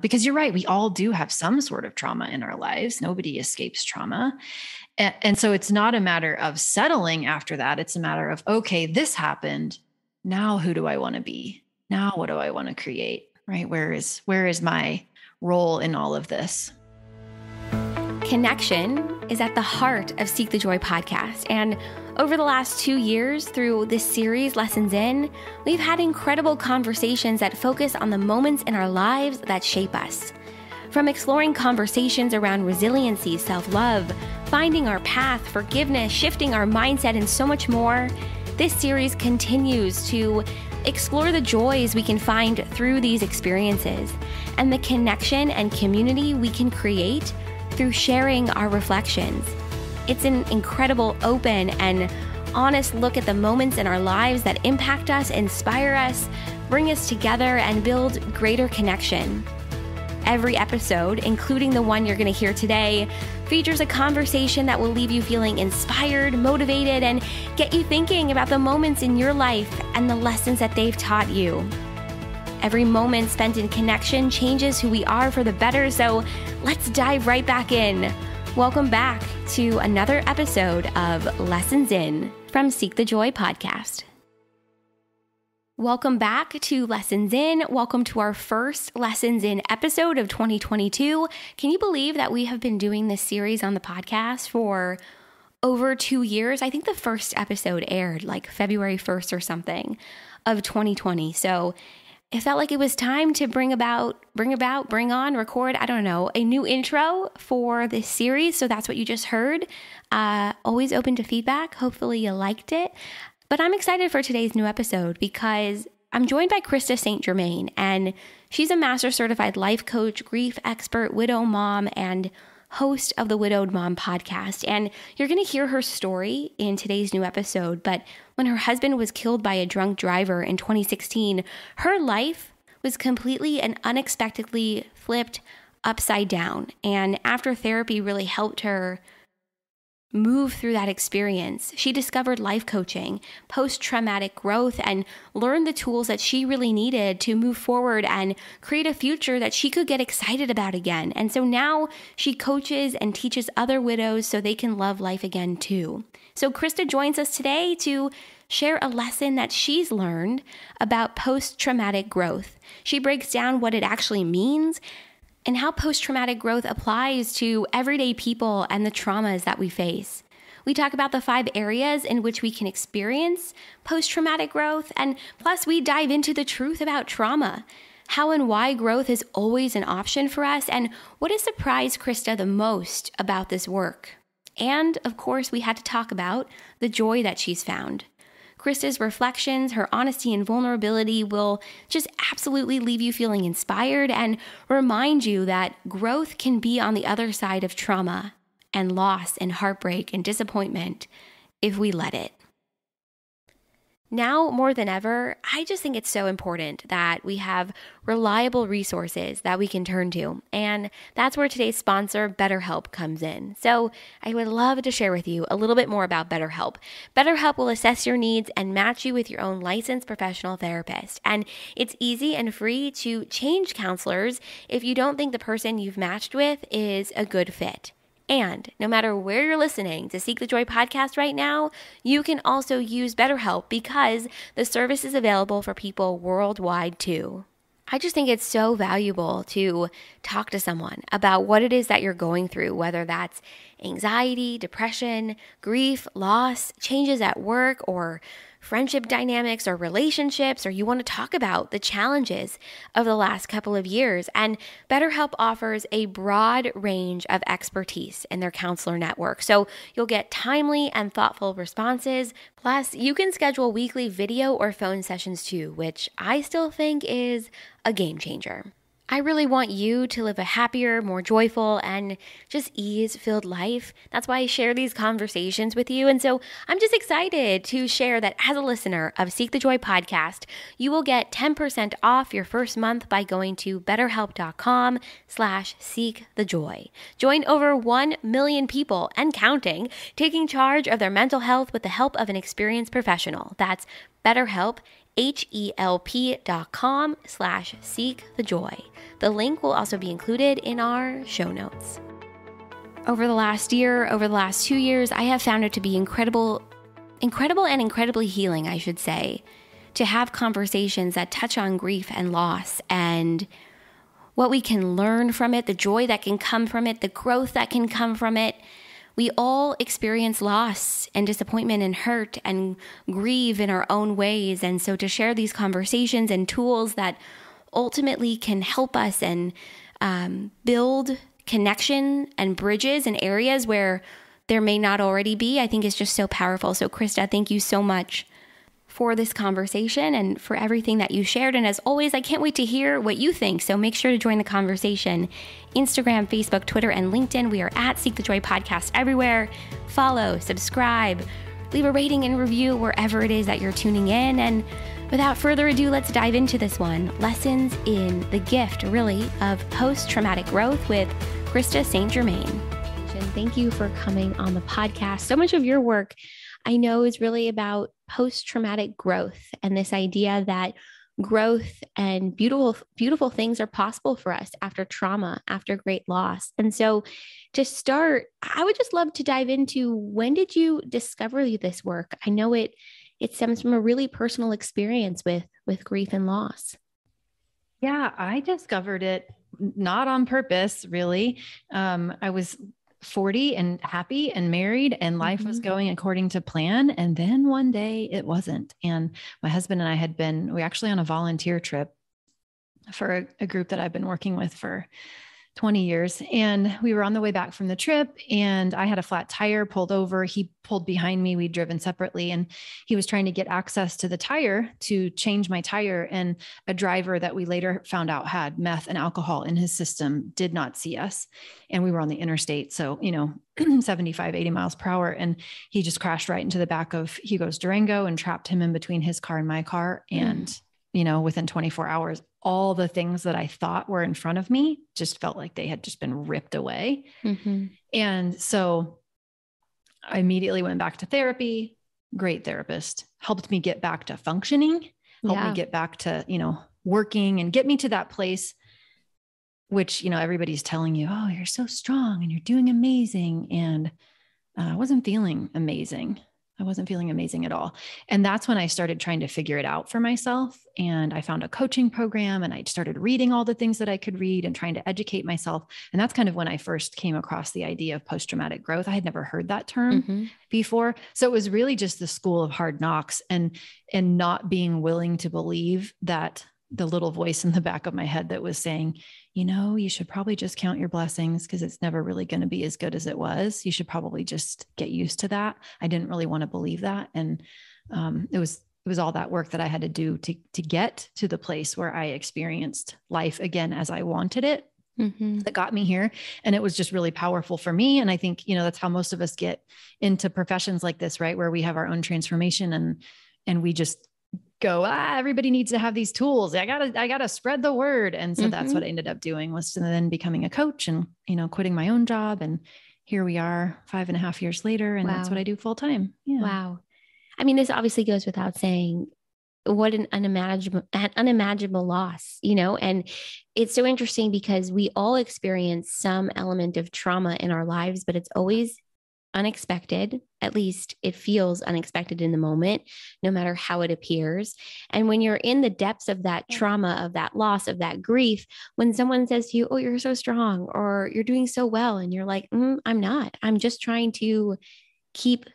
Because you're right, we all do have some sort of trauma in our lives. Nobody escapes trauma. And so it's not a matter of settling after that. It's a matter of, okay, this happened. Now who do I want to be? Now what do I want to create? Right? Where is my role in all of this? Connection is at the heart of Seek the Joy podcast. And over the last 2 years through this series, Lessons In, we've had incredible conversations that focus on the moments in our lives that shape us. From exploring conversations around resiliency, self-love, finding our path, forgiveness, shifting our mindset, and so much more, this series continues to explore the joys we can find through these experiences and the connection and community we can create through sharing our reflections. It's an incredible, open, and honest look at the moments in our lives that impact us, inspire us, bring us together, and build greater connection. Every episode, including the one you're going to hear today, features a conversation that will leave you feeling inspired, motivated, and get you thinking about the moments in your life and the lessons that they've taught you. Every moment spent in connection changes who we are for the better, so let's dive right back in. Welcome back to another episode of Lessons In from Seek the Joy podcast. Welcome back to Lessons In. Welcome to our first Lessons In episode of 2022. Can you believe that we have been doing this series on the podcast for over 2 years? I think the first episode aired like February 1st or something of 2020. So it felt like it was time to bring on, record, I don't know, a new intro for this series. So that's what you just heard. Always open to feedback. Hopefully you liked it. But I'm excited for today's new episode because I'm joined by Krista St-Germain, and she's a master certified life coach, grief expert, widow mom, and host of the Widowed Mom podcast. And you're going to hear her story in today's new episode. But when her husband was killed by a drunk driver in 2016, her life was completely and unexpectedly flipped upside down. And after therapy really helped her move through that experience, she discovered life coaching, post-traumatic growth, and learned the tools that she really needed to move forward and create a future that she could get excited about again. And so now she coaches and teaches other widows so they can love life again too. So Krista joins us today to share a lesson that she's learned about post-traumatic growth. She breaks down what it actually means and how post-traumatic growth applies to everyday people and the traumas that we face. We talk about the 5 areas in which we can experience post-traumatic growth, and plus we dive into the truth about trauma, how and why growth is always an option for us, and what has surprised Krista the most about this work. And, of course, we had to talk about the joy that she's found. Krista's reflections, her honesty and vulnerability will just absolutely leave you feeling inspired and remind you that growth can be on the other side of trauma and loss and heartbreak and disappointment if we let it. Now more than ever, I just think it's so important that we have reliable resources that we can turn to. And that's where today's sponsor, BetterHelp, comes in. So I would love to share with you a little bit more about BetterHelp. BetterHelp will assess your needs and match you with your own licensed professional therapist. And it's easy and free to change counselors if you don't think the person you've matched with is a good fit. And no matter where you're listening to Seek the Joy podcast right now, you can also use BetterHelp because the service is available for people worldwide too. I just think it's so valuable to talk to someone about what it is that you're going through, whether that's anxiety, depression, grief, loss, changes at work, or friendship dynamics or relationships, or you want to talk about the challenges of the last couple of years. And BetterHelp offers a broad range of expertise in their counselor network. So you'll get timely and thoughtful responses. Plus, you can schedule weekly video or phone sessions too, which I still think is a game changer. I really want you to live a happier, more joyful, and just ease-filled life. That's why I share these conversations with you. And so I'm just excited to share that as a listener of Seek the Joy podcast, you will get 10% off your first month by going to betterhelp.com/seekthejoy. Join over 1 million people and counting, taking charge of their mental health with the help of an experienced professional. That's BetterHelp, HELP.com/seekthejoy. The link will also be included in our show notes. Over the last 2 years, I have found it to be incredible and incredibly healing, I should say, to have conversations that touch on grief and loss and what we can learn from it, the joy that can come from it, the growth that can come from it. We all experience loss and disappointment and hurt and grieve in our own ways. And so to share these conversations and tools that ultimately can help us and build connection and bridges in areas where there may not already be, I think is just so powerful. So Krista, thank you so much for this conversation and for everything that you shared. And as always, I can't wait to hear what you think. So make sure to join the conversation. Instagram, Facebook, Twitter, and LinkedIn. We are at Seek the Joy Podcast everywhere. Follow, subscribe, leave a rating and review wherever it is that you're tuning in. And without further ado, let's dive into this one. Lessons in the gift, really, of post-traumatic growth with Krista St-Germain. Thank you for coming on the podcast. So much of your work I know is really about post-traumatic growth and this idea that growth and beautiful things are possible for us after trauma, after great loss. And so to start, I would just love to dive into, when did you discover this work? I know it stems from a really personal experience with grief and loss. Yeah, I discovered it not on purpose, really. I was 40 and happy and married, and life was going according to plan. And then one day it wasn't. And my husband and I we actually on a volunteer trip for a group that I've been working with for 20 years. And we were on the way back from the trip, and I had a flat tire, pulled over. He pulled behind me. We'd driven separately, and he was trying to get access to the tire to change my tire. And a driver that we later found out had meth and alcohol in his system did not see us. And we were on the interstate. So, 75, 80 miles per hour. And he just crashed right into the back of Hugo's Durango and trapped him in between his car and my car. And, within 24 hours, all the things that I thought were in front of me just felt like they had just been ripped away. And so I immediately went back to therapy. Great therapist, helped me get back to functioning, helped me get back to, working and get me to that place, which, everybody's telling you, oh, you're so strong and you're doing amazing. And I wasn't feeling amazing. I wasn't feeling amazing at all. And that's when I started trying to figure it out for myself. And I found a coaching program, and I started reading all the things that I could read and trying to educate myself. And that's kind of when I first came across the idea of post-traumatic growth. I had never heard that term before. So it was really just the school of hard knocks and not being willing to believe that the little voice in the back of my head that was saying, you should probably just count your blessings because it's never really going to be as good as it was. You should probably just get used to that. I didn't really want to believe that. And it was all that work that I had to do to get to the place where I experienced life again as I wanted it. That got me here. And it was just really powerful for me. And I think, that's how most of us get into professions like this, right? Where we have our own transformation and we just go, everybody needs to have these tools. I gotta spread the word. And so that's what I ended up doing, was then becoming a coach and, quitting my own job. And here we are 5.5 years later. And that's what I do full time. Yeah. Wow. I mean, this obviously goes without saying, what an unimaginable loss, and it's so interesting because we all experience some element of trauma in our lives, but it's always unexpected. At least it feels unexpected in the moment, no matter how it appears. And when you're in the depths of that trauma, of that loss, of that grief, when someone says to you, oh, you're so strong, or you're doing so well, and you're like, I'm not, I'm just trying to keep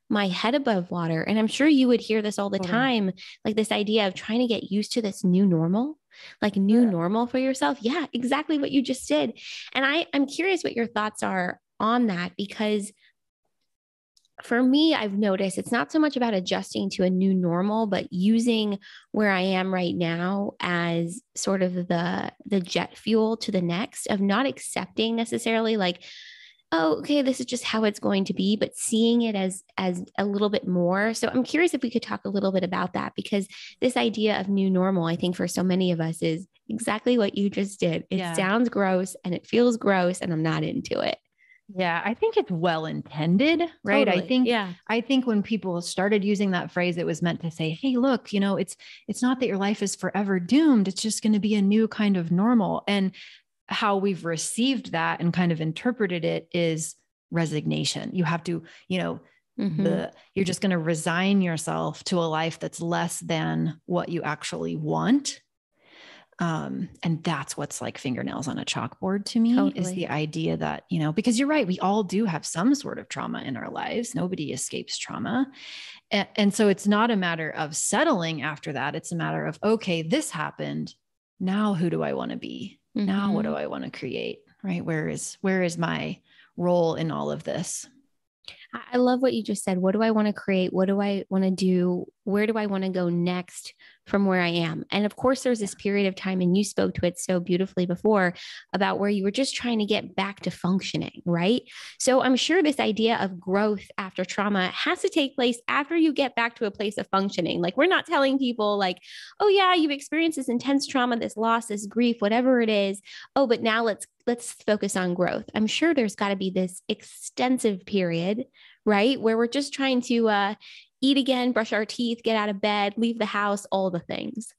my head above water. And I'm sure you would hear this all the time, like this idea of trying to get used to this new normal, like new normal for yourself. Yeah, exactly what you just did. And I'm curious what your thoughts are on that, because for me, I've noticed it's not so much about adjusting to a new normal, but using where I am right now as sort of the jet fuel to the next, of not accepting necessarily like, oh, okay, this is just how it's going to be, but seeing it as a little bit more. So I'm curious if we could talk a little bit about that, because this idea of new normal, I think for so many of us, is exactly what you just did. It sounds gross and it feels gross, and I'm not into it. Yeah, I think it's well intended, right? Totally. Yeah. I think when people started using that phrase, it was meant to say, "Hey, look, it's not that your life is forever doomed. It's just going to be a new kind of normal." And how we've received that and kind of interpreted it is resignation. You have to, you're just going to resign yourself to a life that's less than what you actually want. And that's what's like fingernails on a chalkboard to me. Totally. Is the idea that, because you're right, we all do have some sort of trauma in our lives. Nobody escapes trauma. And so it's not a matter of settling after that. It's a matter of, okay, this happened. Now, who do I want to be? Now, what do I want to create? Right? Where is my role in all of this? I love what you just said. What do I want to create? What do I want to do? Where do I want to go next from where I am? And of course, there's this period of time, and you spoke to it so beautifully before about where you were just trying to get back to functioning, right? So I'm sure this idea of growth after trauma has to take place after you get back to a place of functioning. Like, we're not telling people like, oh yeah, you've experienced this intense trauma, this loss, this grief, whatever it is. Oh, but now let's focus on growth. I'm sure there's got to be this extensive period, right? Where we're just trying to eat again, brush our teeth, get out of bed, leave the house, all the things.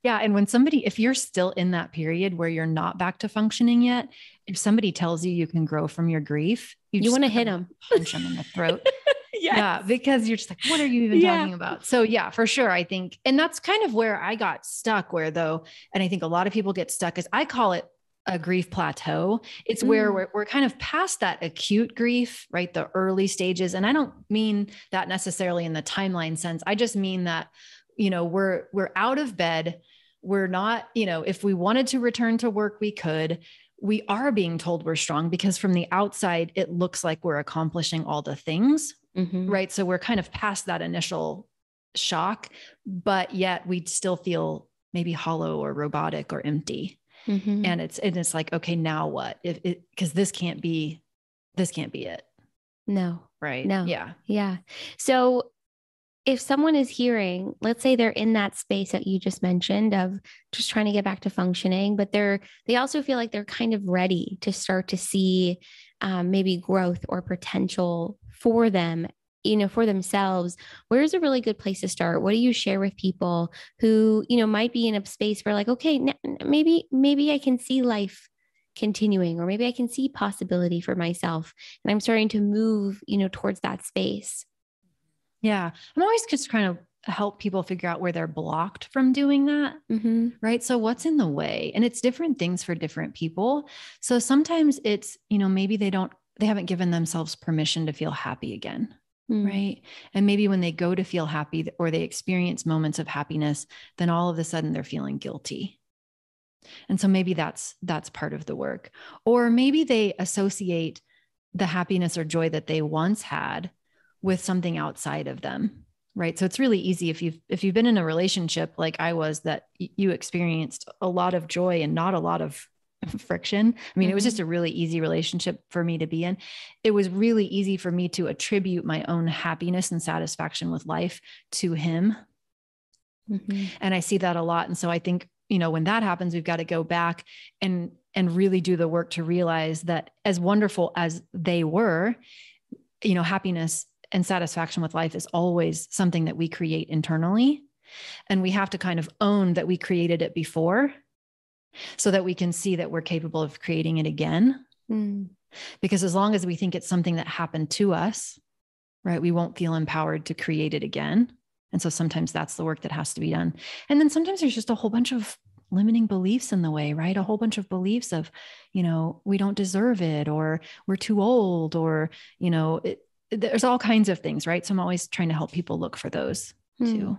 Yeah. And if you're still in that period where you're not back to functioning yet, if somebody tells you you can grow from your grief, you want to hit them, punch them in the throat. Yes. Yeah. Because you're just like, what are you even talking about? So yeah, for sure. I think, and that's kind of where I got stuck and I think a lot of people get stuck, is I call it a grief plateau. It's where we're kind of past that acute grief, right? The early stages. And I don't mean that necessarily in the timeline sense. I just mean that, we're out of bed. We're not, if we wanted to return to work, we could. We are being told we're strong because from the outside, it looks like we're accomplishing all the things, right? So we're kind of past that initial shock, but yet we still feel maybe hollow or robotic or empty. And it's like, okay, now what? Because this can't be it. No. Right. No. Yeah. Yeah. So if someone is hearing, let's say they're in that space that you just mentioned of just trying to get back to functioning, but they also feel like they're kind of ready to start to see maybe growth or potential for them, for themselves, where's a really good place to start? What do you share with people who, might be in a space where like, okay, maybe I can see life continuing, or maybe I can see possibility for myself, and I'm starting to move, towards that space. Yeah. I'm always just trying to help people figure out where they're blocked from doing that. Right. So what's in the way? And it's different things for different people. So sometimes it's, maybe they haven't given themselves permission to feel happy again. Right. And maybe when they go to feel happy or they experience moments of happiness, then all of a sudden they're feeling guilty. And so maybe that's part of the work. Or maybe they associate the happiness or joy that they once had with something outside of them. Right. So it's really easy if you've been in a relationship like I was, that you experienced a lot of joy and not a lot of friction. I mean, it was just a really easy relationship for me to be in. It was really easy for me to attribute my own happiness and satisfaction with life to him. And I see that a lot. And so I think, when that happens, we've got to go back and really do the work to realize that as wonderful as they were, happiness and satisfaction with life is always something that we create internally. And we have to kind of own that we created it before, so that we can see that we're capable of creating it again. Because as long as we think it's something that happened to us, right, we won't feel empowered to create it again. And so sometimes that's the work that has to be done. And then sometimes there's just a whole bunch of limiting beliefs in the way, right? A whole bunch of beliefs of, we don't deserve it, or we're too old, or, there's all kinds of things, right? So I'm always trying to help people look for those too.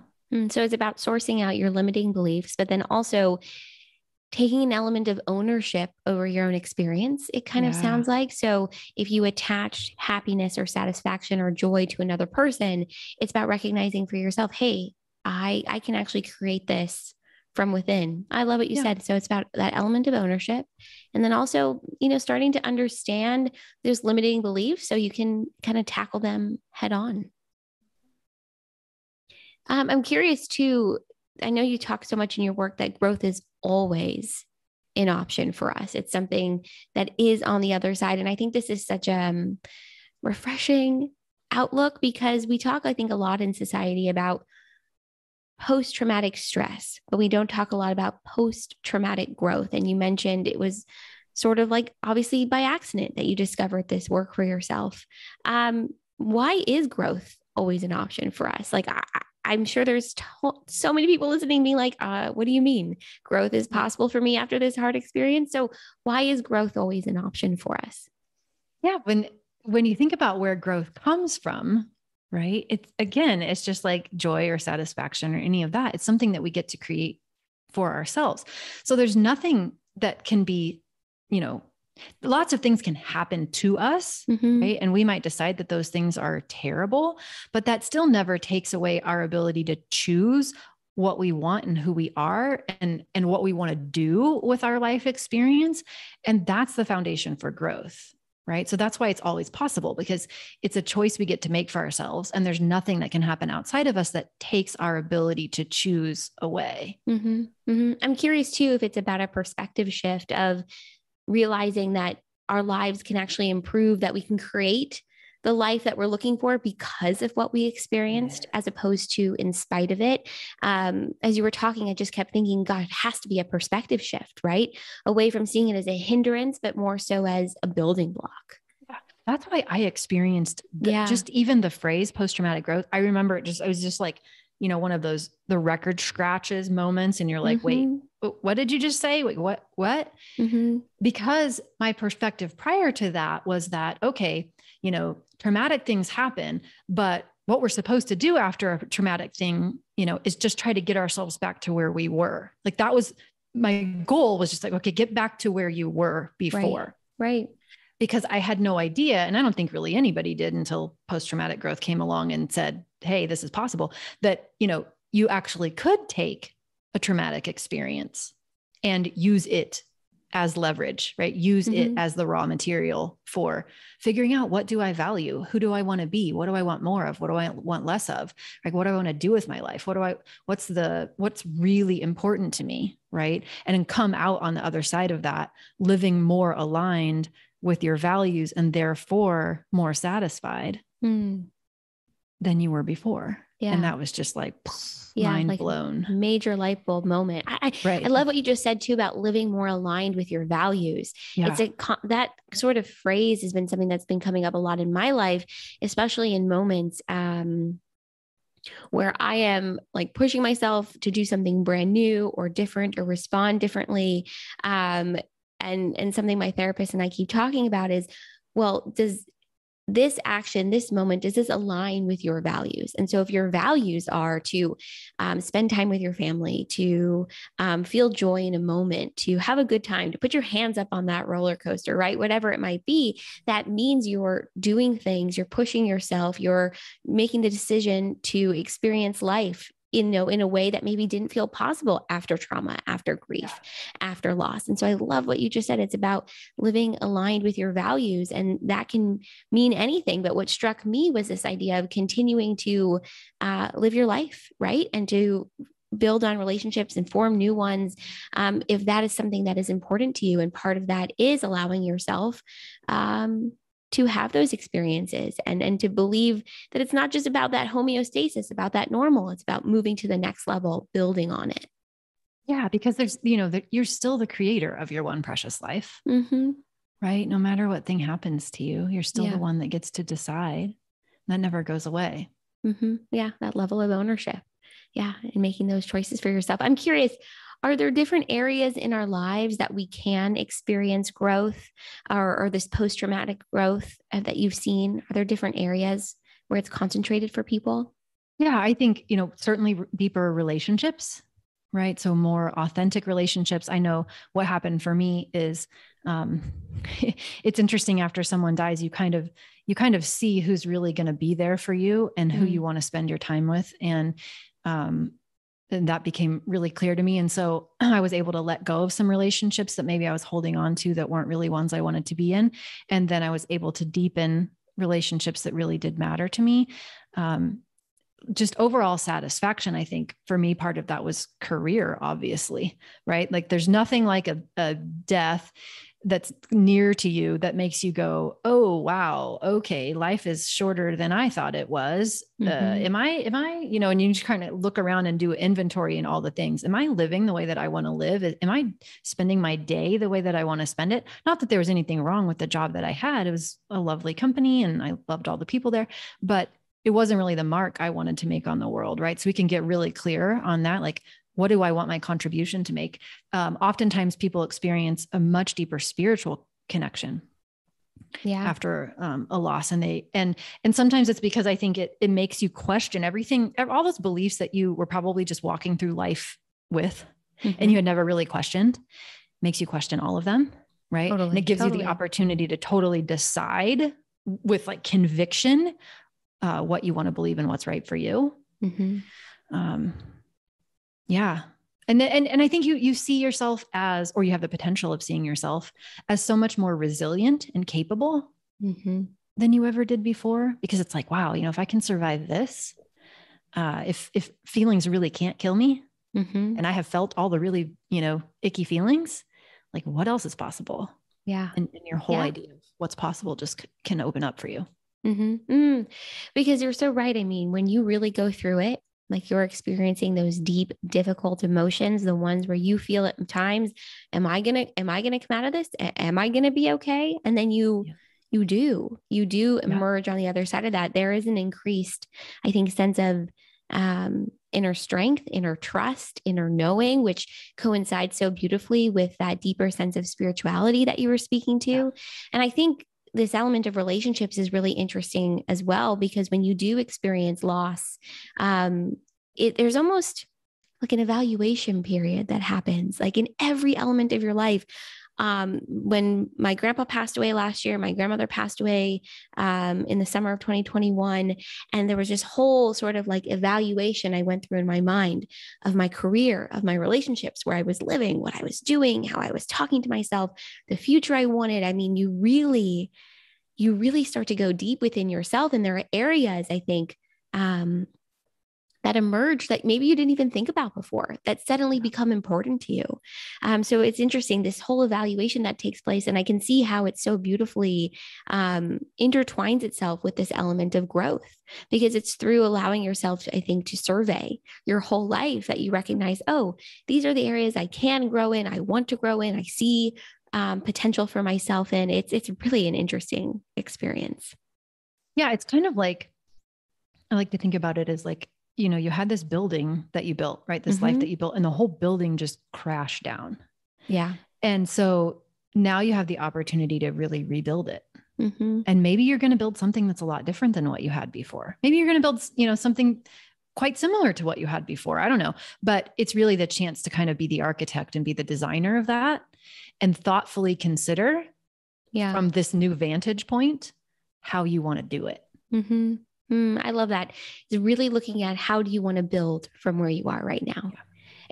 So it's about sourcing out your limiting beliefs, but then also taking an element of ownership over your own experience, it kind of sounds like. So if you attach happiness or satisfaction or joy to another person, it's about recognizing for yourself, hey, I can actually create this from within. I love what you said. So it's about that element of ownership. And then also, starting to understand those limiting beliefs so you can kind of tackle them head on. I'm curious too, I know you talk so much in your work that growth is always an option for us. It's something that is on the other side. And I think this is such a refreshing outlook, because we talk, I think, a lot in society about post-traumatic stress, but we don't talk a lot about post-traumatic growth. And you mentioned it was sort of like obviously by accident that you discovered this work for yourself. Why is growth always an option for us? Like, I'm sure there's so many people listening being like, what do you mean growth is possible for me after this hard experience? So why is growth always an option for us? Yeah. When you think about where growth comes from, right? It's just like joy or satisfaction or any of that. It's something that we get to create for ourselves. So there's nothing that can be, lots of things can happen to us, right? And we might decide that those things are terrible, but that still never takes away our ability to choose what we want and who we are and what we want to do with our life experience. And that's the foundation for growth, right? So that's why it's always possible, because it's a choice we get to make for ourselves. And there's nothing that can happen outside of us that takes our ability to choose away. I'm curious too, if it's about a perspective shift of realizing that our lives can actually improve, that we can create the life that we're looking for because of what we experienced, as opposed to in spite of it. As you were talking, I just kept thinking, God, it has to be a perspective shift, right? Away from seeing it as a hindrance, but more so as a building block. That's why I experienced just even the phrase post-traumatic growth. I remember it was just like, one of those, the record scratches moments. And you're like, wait, what did you just say? Wait, what? Because my perspective prior to that was that, okay, traumatic things happen, but what we're supposed to do after a traumatic thing, is just try to get ourselves back to where we were. Like that was my goal, was just like, okay, get back to where you were before. Right. Because I had no idea. And I don't think really anybody did until post-traumatic growth came along and said, hey, this is possible, that, you actually could take a traumatic experience and use it as leverage, right? Use it as the raw material for figuring out, what do I value? Who do I want to be? What do I want more of? What do I want less of? Like, what do I want to do with my life? What's really important to me? Right. And then come out on the other side of that, living more aligned with your values and therefore more satisfied than you were before. Yeah. And that was just like mind blown. Major light bulb moment. I love what you just said too about living more aligned with your values. Yeah. That sort of phrase has been something that's been coming up a lot in my life, especially in moments where I am like pushing myself to do something brand new or different or respond differently. And something my therapist and I keep talking about is, well, does this action, this moment, does this align with your values? And so if your values are to spend time with your family, to feel joy in a moment, to have a good time, to put your hands up on that roller coaster, right? Whatever it might be, that means you're doing things, you're pushing yourself, you're making the decision to experience life in a way that maybe didn't feel possible after trauma, after grief, after loss. And so I love what you just said. It's about living aligned with your values, and that can mean anything. But what struck me was this idea of continuing to live your life, right? And to build on relationships and form new ones. If that is something that is important to you, and part of that is allowing yourself to have those experiences and to believe that it's not just about that homeostasis, about that normal. It's about moving to the next level, building on it. Yeah, because there's, you're still the creator of your one precious life, right? No matter what thing happens to you, you're still the one that gets to decide. That never goes away. Yeah, that level of ownership. Yeah, and making those choices for yourself. I'm curious, are there different areas in our lives that we can experience growth or this post-traumatic growth that you've seen? Are there different areas where it's concentrated for people? Yeah, I think, certainly deeper relationships, right? So more authentic relationships. I know what happened for me is, it's interesting, after someone dies, you kind of see who's really going to be there for you and who you want to spend your time with. And that became really clear to me. And so I was able to let go of some relationships that maybe I was holding on to that weren't really ones I wanted to be in. And then I was able to deepen relationships that really did matter to me. just overall satisfaction. I think for me, part of that was career, obviously, right? Like there's nothing like a death that's near to you that makes you go, oh, wow. Okay. Life is shorter than I thought it was. Am I, and you just kind of look around and do inventory and all the things. Am I living the way that I want to live? Am I spending my day the way that I want to spend it? Not that there was anything wrong with the job that I had. It was a lovely company and I loved all the people there, but it wasn't really the mark I wanted to make on the world. Right. So we can get really clear on that. Like, what do I want my contribution to make? Oftentimes people experience a much deeper spiritual connection after a loss. And sometimes it's because I think it makes you question everything, all those beliefs that you were probably just walking through life with, and you had never really questioned, makes you question all of them. Right. Totally, and it gives you the opportunity to totally decide with like conviction, what you want to believe and what's right for you. Yeah. And I think you see yourself as, or you have the potential of seeing yourself as so much more resilient and capable than you ever did before, because it's like, wow, if I can survive this, if feelings really can't kill me and I have felt all the really, icky feelings, like what else is possible? Yeah. And your whole idea of what's possible just can open up for you. Because you're so right. I mean, when you really go through it, like you're experiencing those deep, difficult emotions, the ones where you feel at times, am I going to come out of this? Am I going to be okay? And then you do emerge on the other side of that. There is an increased, I think, sense of, inner strength, inner trust, inner knowing, which coincides so beautifully with that deeper sense of spirituality that you were speaking to. Yeah. And I think this element of relationships is really interesting as well, because when you do experience loss, there's almost like an evaluation period that happens, like in every element of your life. When my grandpa passed away last year, my grandmother passed away in the summer of 2021. And there was this whole sort of like evaluation I went through in my mind of my career, of my relationships, where I was living, what I was doing, how I was talking to myself, the future I wanted. I mean, you really start to go deep within yourself. And there are areas, I think, that emerge that maybe you didn't even think about before, that suddenly become important to you. So it's interesting, this whole evaluation that takes place. And I can see how it so beautifully intertwines itself with this element of growth, because it's through allowing yourself, I think, to survey your whole life that you recognize, oh, these are the areas I can grow in, I want to grow in, I see potential for myself in. It's really an interesting experience. Yeah. It's kind of like, I like to think about it as like, you had this building that you built, right? This life that you built, and the whole building just crashed down. Yeah. And so now you have the opportunity to really rebuild it. And maybe you're going to build something that's a lot different than what you had before. Maybe you're going to build, something quite similar to what you had before. I don't know, but it's really the chance to kind of be the architect and be the designer of that and thoughtfully consider from this new vantage point, how you want to do it. I love that. It's really looking at how do you want to build from where you are right now. Yeah.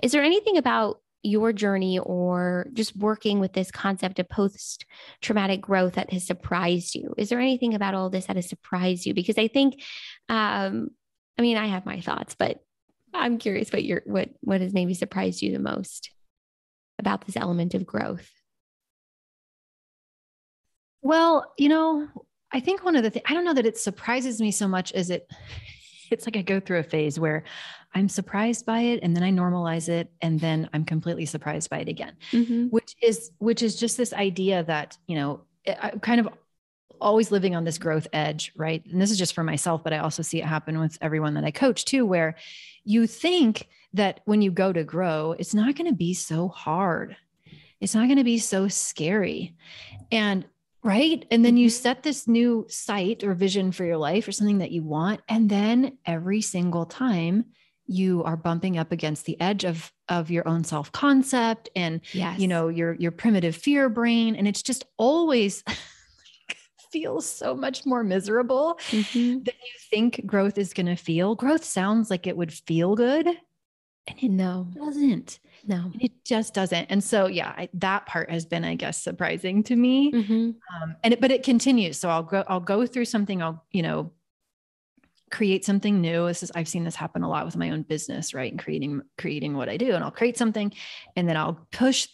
Is there anything about your journey or just working with this concept of post-traumatic growth that has surprised you? Is there anything about all this that has surprised you? Because I think, I have my thoughts, but I'm curious what has maybe surprised you the most about this element of growth. Well, I think one of the things, I don't know that it surprises me so much as it's like I go through a phase where I'm surprised by it and then I normalize it and then I'm completely surprised by it again, which is just this idea that, I'm kind of always living on this growth edge, right? And this is just for myself, but I also see it happen with everyone that I coach too, where you think that when you go to grow, it's not going to be so hard. It's not going to be so scary. Right. And then you set this new sight or vision for your life or something that you want. And then every single time you are bumping up against the edge of your own self-concept and, your primitive fear brain. And it's just always feels so much more miserable than you think growth is going to feel. Growth sounds like it would feel good. And it doesn't. No, it just doesn't. And so, that part has been, I guess, surprising to me. But it continues. So I'll go through something. create something new. I've seen this happen a lot with my own business, right? And creating what I do, and I'll create something and then I'll push,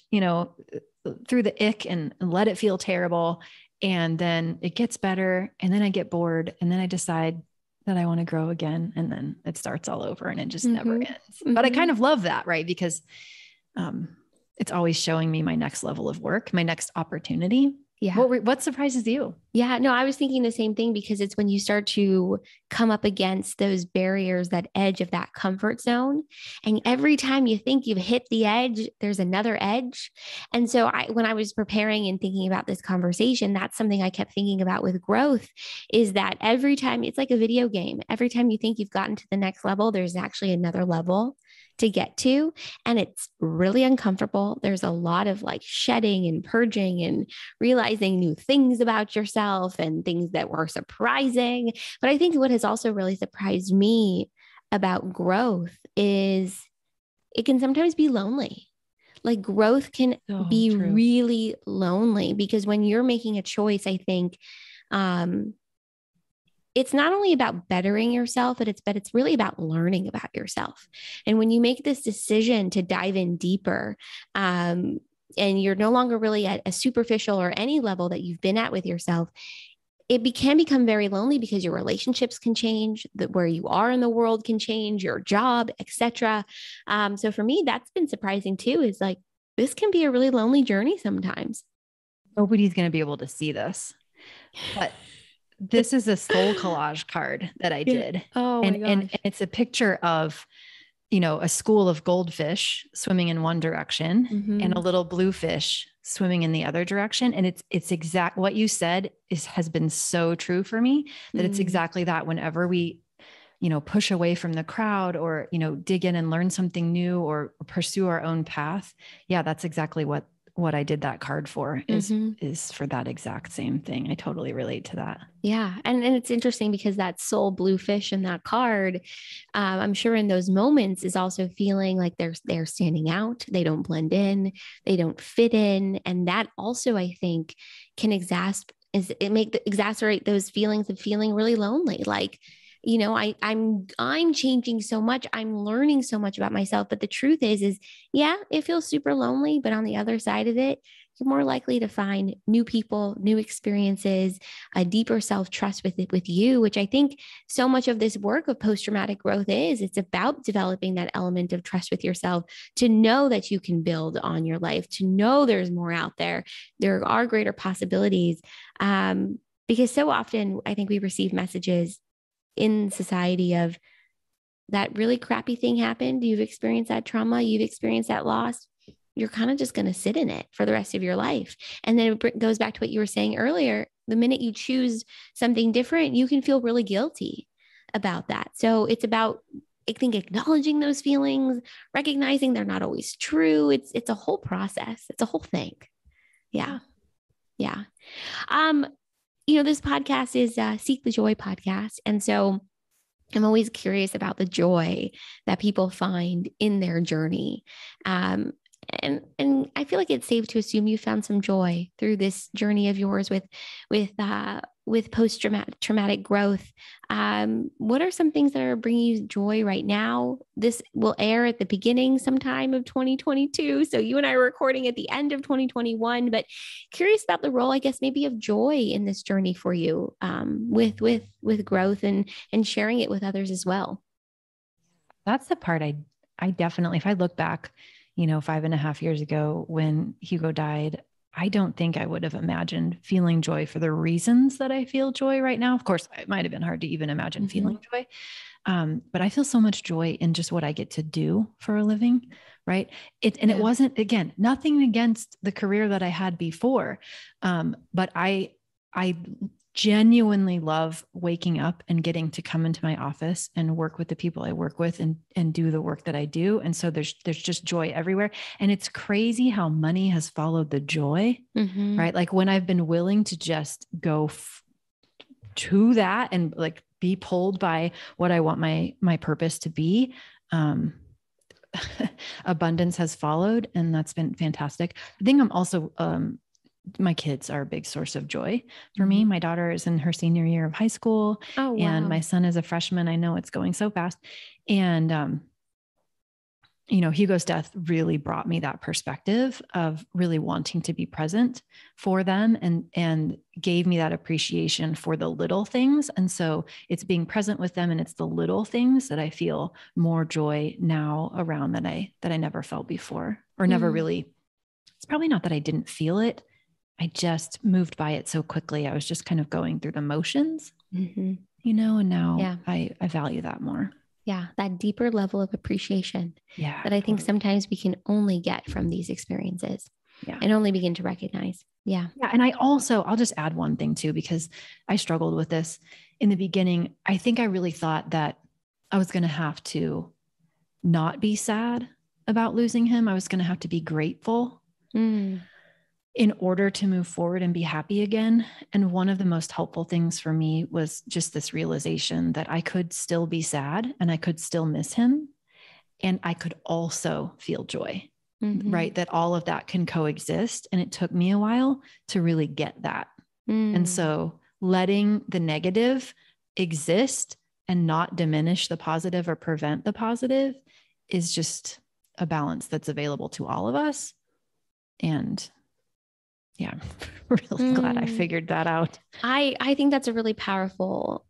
through the ick and let it feel terrible. And then it gets better. And then I get bored. And then I decide that I want to grow again. And then it starts all over and it just never ends. But I kind of love that, right? Because, it's always showing me my next level of work, my next opportunity. Yeah. What surprises you? Yeah, no, I was thinking the same thing, because it's when you start to come up against those barriers, that edge of that comfort zone. And every time you think you've hit the edge, there's another edge. And so when I was preparing and thinking about this conversation, that's something I kept thinking about with growth, is that every time, it's like a video game. Every time you think you've gotten to the next level, there's actually another level to get to. And it's really uncomfortable. There's a lot of like shedding and purging and realizing new things about yourself and things that were surprising. But I think what has also really surprised me about growth is it can sometimes be lonely. Like growth can be true. really lonely, because when you're making a choice, I think, it's not only about bettering yourself, but it's really about learning about yourself. And when you make this decision to dive in deeper, and you're no longer really at a superficial or any level that you've been at with yourself, it can become very lonely, because your relationships can change, that where you are in the world can change, your job, etc. So for me, that's been surprising too, is like, this can be a really lonely journey sometimes. Nobody's going to be able to see this, but this is a soul collage card that I did. Oh my gosh. And it's a picture of, a school of goldfish swimming in one direction and a little blue fish swimming in the other direction. And it's exact what you said has been so true for me, that it's exactly that. Whenever we, push away from the crowd, or, dig in and learn something new, or pursue our own path. Yeah, that's exactly what I did that card for, is for that exact same thing. I totally relate to that. Yeah. And it's interesting, because that soul blue fish in that card, I'm sure in those moments is also feeling like they're standing out. They don't blend in, they don't fit in. And that also, I think, can exacerbate those feelings of feeling really lonely. Like, I'm changing so much. I'm learning so much about myself. But the truth is, yeah, it feels super lonely. But on the other side of it, you're more likely to find new people, new experiences, a deeper self-trust with you, which I think so much of this work of post-traumatic growth is. It's about developing that element of trust with yourself, to know that you can build on your life, to know there's more out there. There are greater possibilities. Because so often I think we receive messages in society of, that really crappy thing happened, you've experienced that trauma, you've experienced that loss, you're kind of just going to sit in it for the rest of your life. And then it goes back to what you were saying earlier. The minute you choose something different, you can feel really guilty about that. So it's about, I think, acknowledging those feelings, recognizing they're not always true. It's a whole process. It's a whole thing. Yeah. Yeah. This podcast is Seek the Joy podcast. And so I'm always curious about the joy that people find in their journey. And I feel like it's safe to assume you found some joy through this journey of yours with post-traumatic growth. What are some things that are bringing you joy right now? This will air at the beginning sometime of 2022. So you and I are recording at the end of 2021, but curious about the role, I guess, maybe of joy in this journey for you, with growth and sharing it with others as well. That's the part I definitely, if I look back, 5.5 years ago when Hugo died, I don't think I would have imagined feeling joy for the reasons that I feel joy right now. Of course, it might've been hard to even imagine feeling joy. But I feel so much joy in just what I get to do for a living. Right. It wasn't, again, nothing against the career that I had before. But I genuinely love waking up and getting to come into my office and work with the people I work with and do the work that I do. And so there's just joy everywhere. And it's crazy how money has followed the joy, right? Like when I've been willing to just go to that and like be pulled by what I want my purpose to be, abundance has followed. And that's been fantastic. I think I'm also, my kids are a big source of joy for me. My daughter is in her senior year of high school, and my son is a freshman. I know it's going so fast. And, Hugo's death really brought me that perspective of really wanting to be present for them, and gave me that appreciation for the little things. And so it's being present with them, and it's the little things that I feel more joy now around that I never felt before, or never really. It's probably not that I didn't feel it. I just moved by it so quickly. I was just kind of going through the motions, and now I value that more. Yeah. That deeper level of appreciation that I think sometimes we can only get from these experiences and only begin to recognize. Yeah. And I'll just add one thing too, because I struggled with this in the beginning. I think I really thought that I was going to have to not be sad about losing him. I was going to have to be grateful in order to move forward and be happy again. And one of the most helpful things for me was just this realization that I could still be sad, and I could still miss him, and I could also feel joy, right? That all of that can coexist. And it took me a while to really get that. And so letting the negative exist and not diminish the positive or prevent the positive is just a balance that's available to all of us. And I'm really glad I figured that out. I think that's a really powerful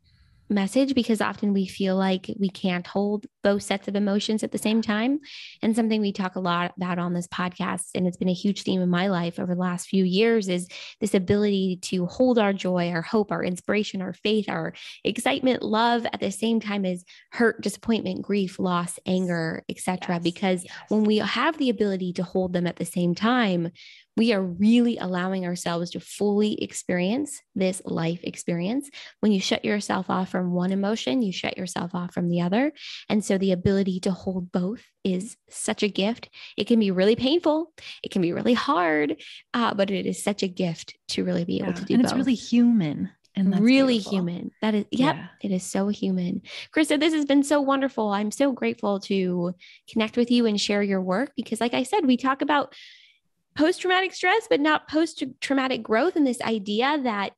message, because often we feel like we can't hold both sets of emotions at the same time. And something we talk a lot about on this podcast, and it's been a huge theme in my life over the last few years, is this ability to hold our joy, our hope, our inspiration, our faith, our excitement, love, at the same time as hurt, disappointment, grief, loss, anger, etc. Because when we have the ability to hold them at the same time, we are really allowing ourselves to fully experience this life experience. When you shut yourself off from one emotion, you shut yourself off from the other. And so the ability to hold both is such a gift. It can be really painful. It can be really hard, but it is such a gift to really be able to do both. And it's really human. And that's really beautiful. Human. That is, it is so human. Krista, this has been so wonderful. I'm so grateful to connect with you and share your work, because like I said, we talk about post-traumatic stress, but not post-traumatic growth, and this idea that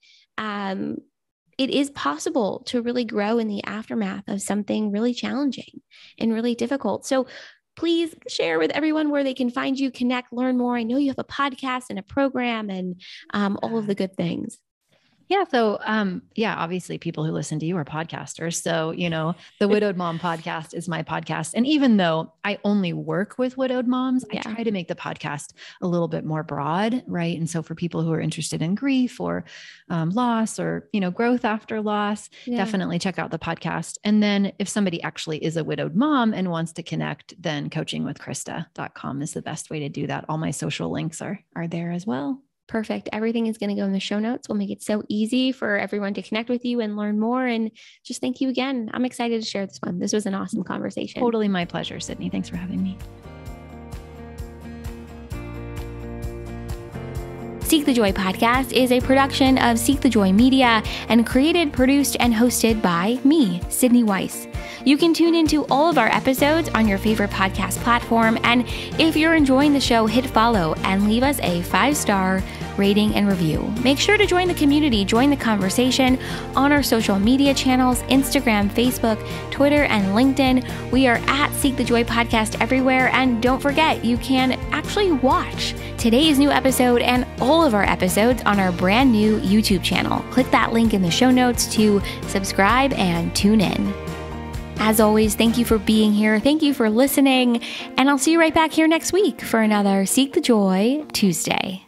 it is possible to really grow in the aftermath of something really challenging and really difficult. So please share with everyone where they can find you, connect, learn more. I know you have a podcast and a program and all of the good things. Yeah. So, obviously people who listen to you are podcasters. So, the Widowed Mom podcast is my podcast. And even though I only work with widowed moms, I try to make the podcast a little bit more broad. Right. And so for people who are interested in grief or loss or, growth after loss, definitely check out the podcast. And then if somebody actually is a widowed mom and wants to connect, then coachingwithkrista.com is the best way to do that. All my social links are there as well. Perfect. Everything is going to go in the show notes. We'll make it so easy for everyone to connect with you and learn more. And just thank you again. I'm excited to share this one. This was an awesome conversation. Totally my pleasure, Sydney. Thanks for having me. Seek the Joy podcast is a production of Seek the Joy Media and created, produced, and hosted by me, Sydney Weiss. You can tune into all of our episodes on your favorite podcast platform. And if you're enjoying the show, hit follow and leave us a 5-star rating and review. Make sure to join the community, join the conversation on our social media channels, Instagram, Facebook, Twitter, and LinkedIn. We are at Seek the Joy Podcast everywhere. And don't forget, you can actually watch today's new episode and all of our episodes on our brand new YouTube channel. Click that link in the show notes to subscribe and tune in. As always, thank you for being here. Thank you for listening. And I'll see you right back here next week for another Seek the Joy Tuesday.